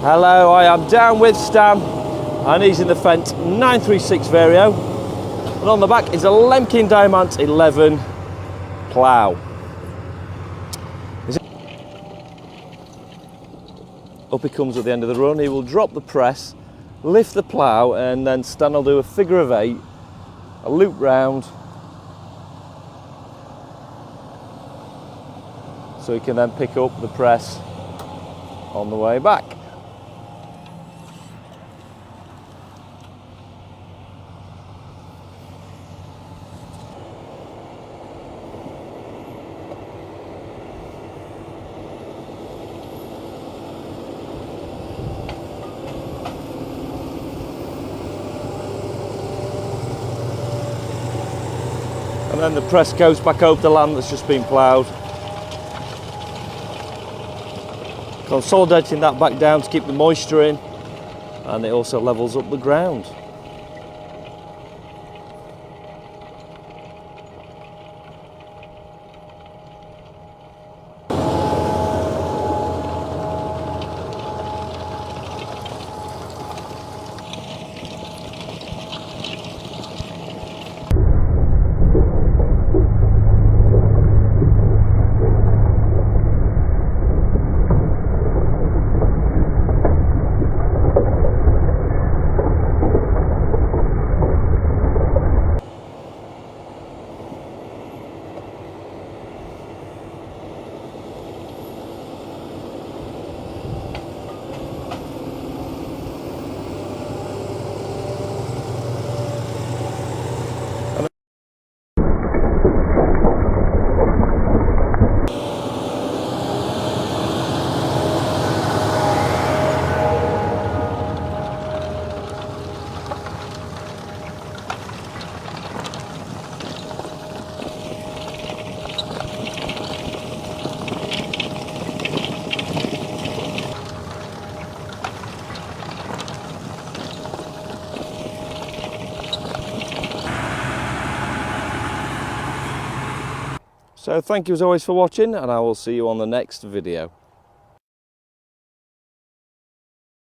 Hello, I am down with Stan and he's in the Fendt 936 Vario, and on the back is a Lemkin Diamant 11 Plough. Up he comes at the end of the run. He will drop the press, lift the plough, and then Stan will do a figure of 8, a loop round, so he can then pick up the press on the way back. And then the press goes back over the land that's just been ploughed, consolidating that back down to keep the moisture in, and it also levels up the ground. So thank you as always for watching, and I will see you on the next video.